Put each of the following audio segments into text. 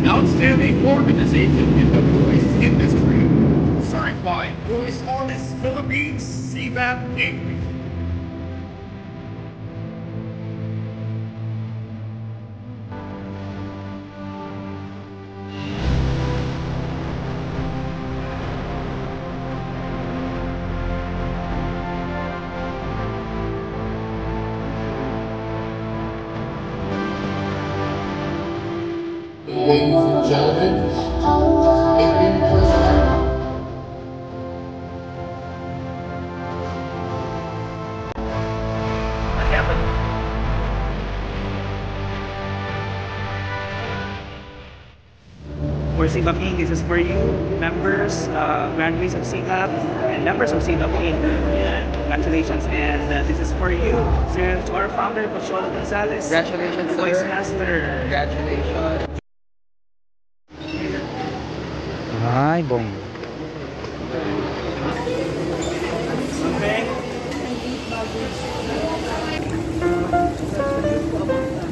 outstanding organization in the voice industry. Signed by Voice Artists Philippines, CBAP Inc. Ladies and gentlemen, what happened? For CBAP Inc., this is for you, members, graduates of CBAP, and members of CBAP Inc. Congratulations, and this is for you, and to our founder, Pocholo Gonzalez. Congratulations, Voice sir. Master. Congratulations. Ay, bong. Okay.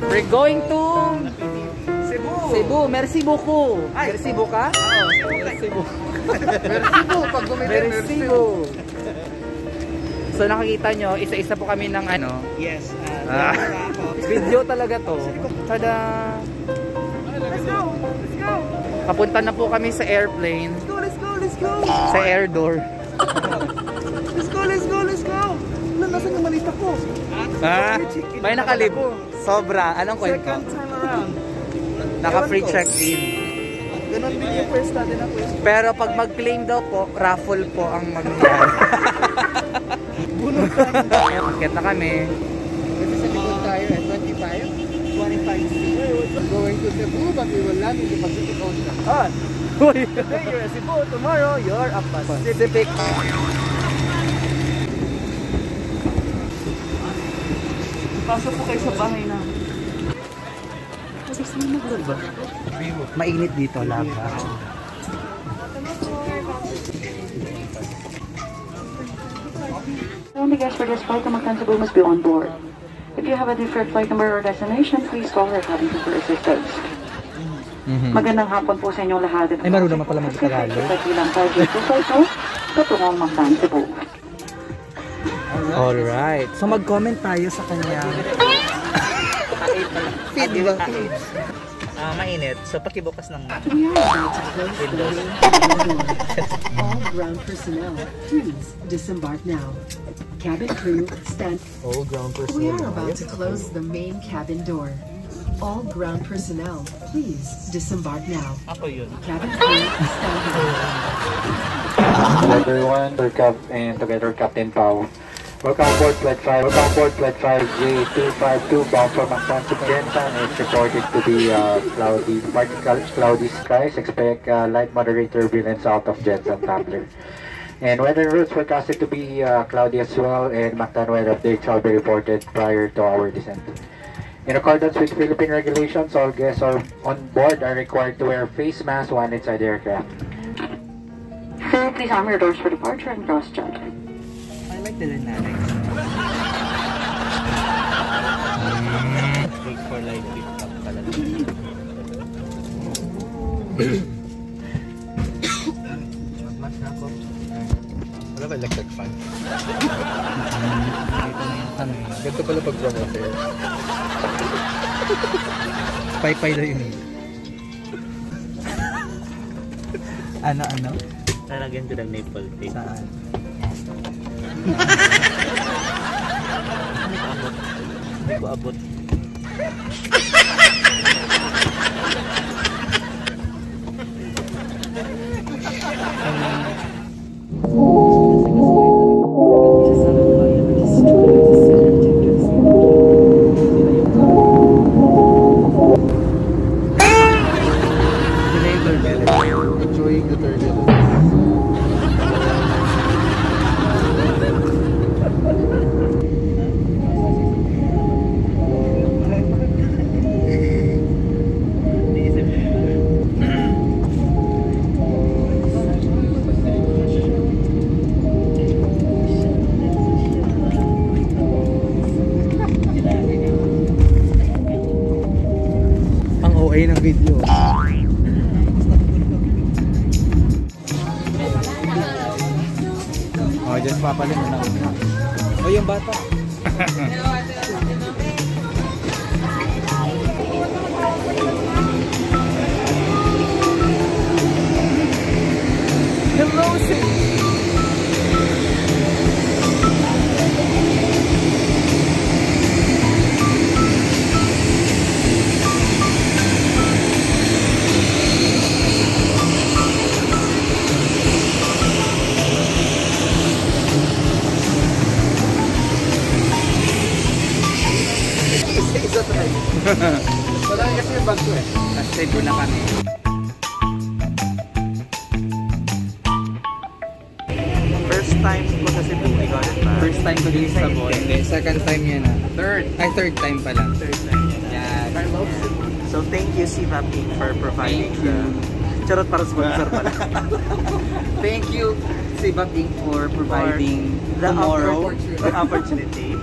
We're going to Cebu. Merci beaucoup. Merci beaucoup ka? Merci beaucoup. Merci beaucoup. Pag bumili, merci beaucoup. So nakikita nyo, isa-isa po kami ng ano. Yes. Video talaga to. Tada! Let's go! Let's go! Papunta na po kami sa airplane. Let's go! Let's go! Let's go! Sa air door. Let's go! Let's go! Let's go! Nasaan yung malita ko? May nakalib. Sobra. Anong kwento? Second time around. Naka-free check-in. Ganon din yung first natin na po. Pero pag mag-claim daw po, raffle po ang mangyayari. Akit na kami. Kasi sa likod tayo at 25 going to Cebu, but we will land in the Pacific Ocean. Today you're a Cebu, tomorrow you're a Pacific. Pasok po kayo sa bahay na. Gusto mo maglaba? Mainit dito, lava. All the guests for this flight to Mactan Cebu must be on board. If you have a different flight number or destination, please call our cabin crew for assistance. Magandang hapon po sa inyong lahat. Ay, marunong naman pala mag-Tagalog. Ilang target po sa ito, patungong Mactan Cebu. Alright. So mag-comment tayo sa kanya. Feed ba? Mainit. So pakibukas ng We are about to close the main cabin door. All ground personnel, please disembark now. Cabin crew, stand. all ground We personnel. are about to close the main cabin door. All ground personnel, please disembark now. Ako yun. Cabin crew, stand by. Hello everyone, and together Captain Pao. Welcome aboard Flight 5. Welcome aboard Flight 5J252 bound for Mactan to Gensan. It's reported to be cloudy skies. Expect light moderate turbulence out of Gensan Tabler. And weather routes forecasted to be cloudy as well, and Mactan weather updates shall be reported prior to our descent. In accordance with Philippine regulations, all guests on board are required to wear face masks while inside the aircraft. Crew, please arm your doors for departure and cross-check. I like the dynamics. Wait for light pick up pala. Mas na ako. Wala ba electric fan? Dito na yung ano eh. Ganito pala pag-promote eh. Pay-pay daw yun. Ano? Lalagyan ko ng nipple tape. Saan? Hindi ko abot. Enjoying the turbulence. Ang OA ng video. Papalin mo na. O yung bata. Hello, Wala kasi yung bag ko eh. Nag-save ko na kami. First time ko sa Cebu, ikaw rin ba? First time ko din sa Cebu. Hindi, second time yun na. Third time pala. Third time. Yan. So thank you Siva Pink for providing the... Charot, para sponsor pala. Thank you, Siva Pink, for providing the tomorrow. opportunity.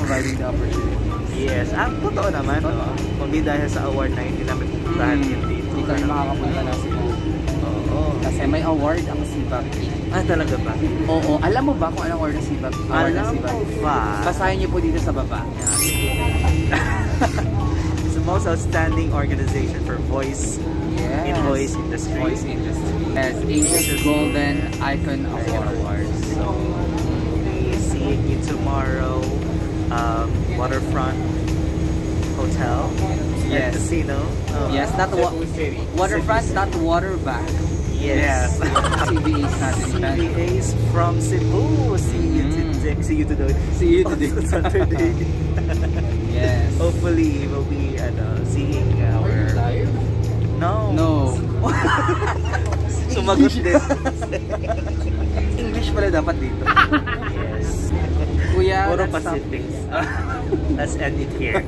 Providing the opportunity. Yes, totoo naman, no? Kung di dahil sa award na hindi namin pupuntahan yun dito. Hindi kami makakapunta na Cebu. Oo. Kasi may award ang Siva Pink. Talaga ba? Oo. Alam mo ba kung anong award ng Siva Pink? Alam mo ba? Basahin niyo po dito sa baba. It's the most outstanding organization for voice in voice industry. Voice industry. Yes, Asia's Golden Icon Award. So, seeing you tomorrow. Waterfront Hotel and Casino. Yes, not waterfront, not waterback. Yes. CBA's natin. CBA's from Cebu. See you today. See you today. Saturday. Yes. Hopefully, we'll be seeing our... No. Sumagot din. English pala dapat dito. Yes. Kuya, Puro Pacific. Let's end it here.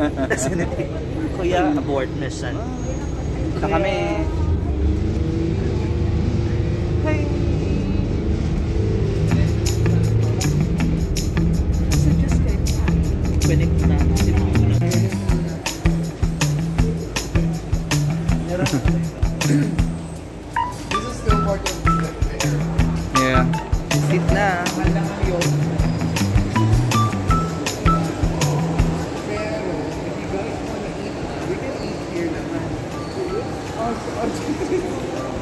Kuya, abort mission. Na kami. Connect na. This is still part of the air. Yeah. Sit na.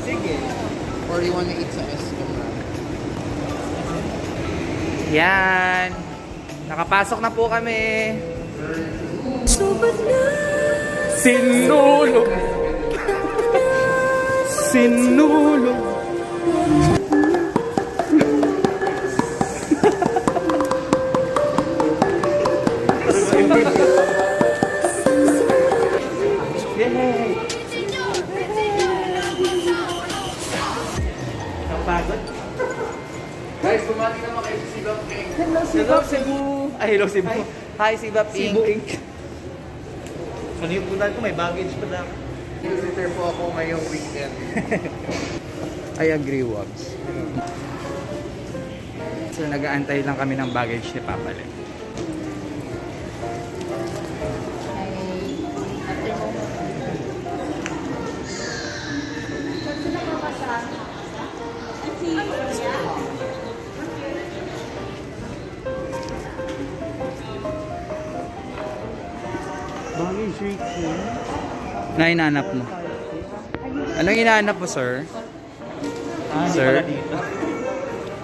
Sige. Or you wanna eat sa Escom? Yan. Nakapasok na po kami. Sinulog. Sinulog. Yay! Napagod? Guys, bumati naman kayo sa Siva Pink. Hello, Siva Cebu. Ay, hello, Cebu. Hi, Siva Pink. Manipunan ko, may baggage pa lang. Visitor po ako ngayong weekend. I agree, Wobbs. So, nag-aantay lang kami ng baggage ni Papa Len. Baggage return? Na hinahanap mo? Anong hinahanap mo, sir? Sir?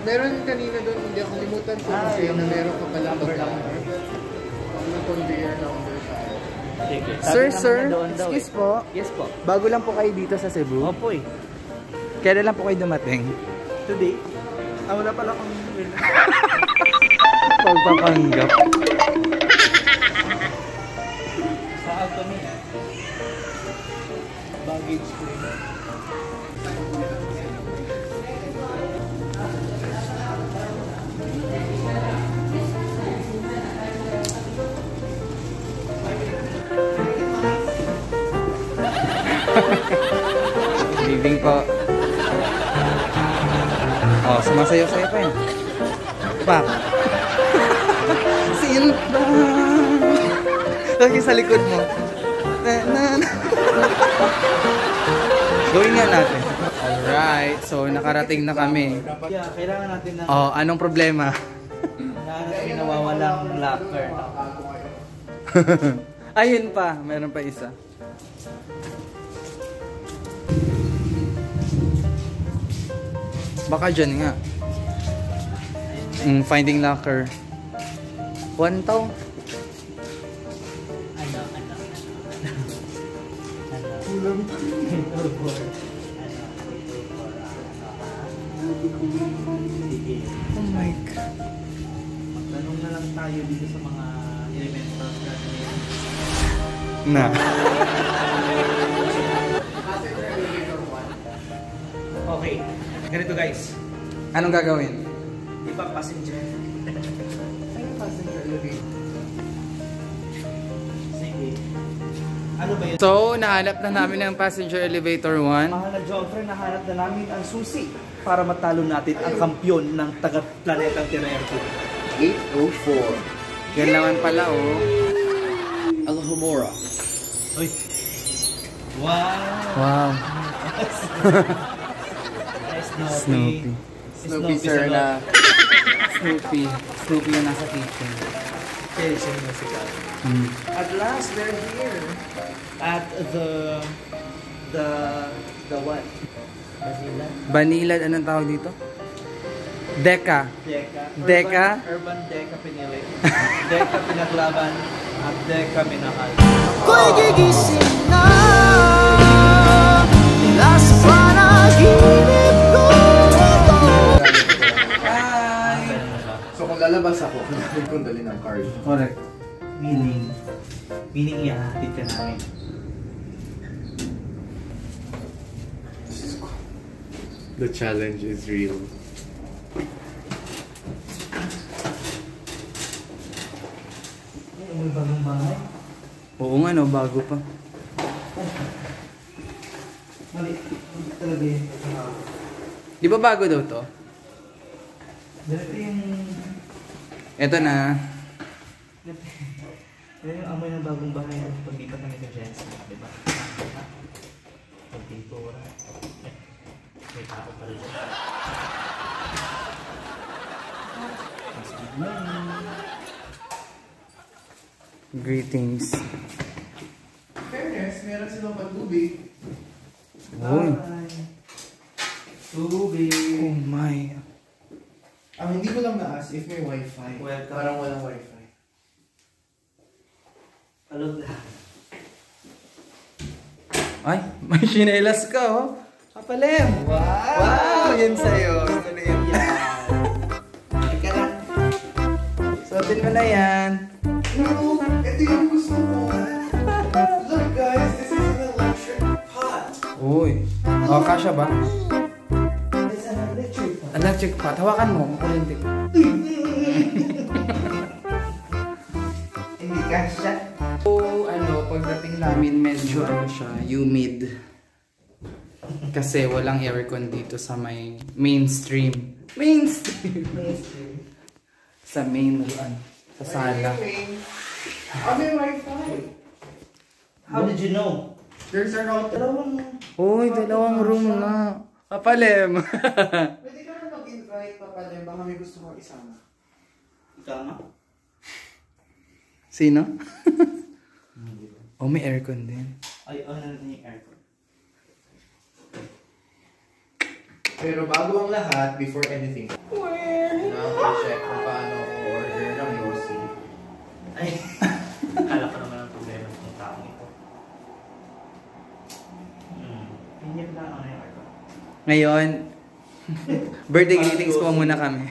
Meron kanina doon, hindi ako limutan ko kasi na meron ka pala number. Ang conveyor number sa Sir, excuse po. Yes po. Bago lang po kayo dito sa Cebu. Opo eh. Kailan lang po kayo dumating? Today? Wala pala akong... Pagpapanggap. Saan kami? Baggage ko rin. Living po. Oh, sumasayaw-sayaw pa yun. Pak. Silpa. Lagi sa likod mo. Gawin nga natin. Alright, so nakarating na kami. Yeah, kailangan natin na... Oh, anong problema? Nawawalang locker. Ayun pa, meron pa isa. Baka dyan nga. Finding locker. 1 tao. Oh my God. Tanong na lang tayo dito sa mga elementals natin. Na. Okay. Ganito guys. Anong gagawin? Iba passenger. Sige. Ano ba yun? So, nahanap na namin ang passenger elevator 1. Mga na-Joffrey, nahanap na namin ang susi para matalo natin ang kampyon ng taga-planetang Tererto. 804. Yan naman pala, oh. Alhomora. Uy. Wow. Wow. Snoopy. Snoopy sir na. Snoopy. Snoopy yung nasa kitchen. Okay, siya yung musical. At last, we're here. At the what? Vanilla? Vanilla, anong tawag dito? Deca. Deca? Urban Deca pinili. Deca pinaglaban. At Deca minahal. Ko'y gigising na mula sa panaginip ko. Hi! So kung lalabas ako, kailangan kong dali ng card. Correct. Meaning ihahatid ka namin. The challenge is real. May bagong bahay. Oo nga, no, bago pa. Mali. Talaga yun. Di ba bago daw to? Ganito yung... Eto na. Yan yung amoy ng bagong bahay na paglipat namin sa Jensen, di ba? Pagpintura. May tao pa rin. Greetings. Fairness, meron silang patubig. Oh. Tubig. Oh my. Hindi ko lang na-ask if may wifi. Welcome. Parang walang wifi. Alog na. Ay, may chinelas ka, oh. Kapalem. Wow! Wow, yun sa'yo. Ano yun? Ika lang. Suotin mo na yan. No! Ito yung gusto ko! Look guys, this is an electric pot! Uy. Oh, kasya ba? It's an electric fan. Electric pot. Hawakan mo. Makulintik. Hindi kasya. So, pagdating namin medyo siya, humid. Kasi walang aircon dito sa may mainstream. Mainstream! Sa main, sa sala. May wifi! How did you know? There's a router. Uy, dalawang room na. Kapalem. Pwede ka na mag-invite pa pala, baka may gusto mo isama. Ikaw nga. Sino? Oh, may aircon din. Ay, ano na yung aircon? Pero bago ang lahat, before anything, check kung paano order ng Yossi. Ay, akala ko naman ang problema ng taong ito. Pinyap na ano yung aircon. Ngayon, birthday greetings po muna kami.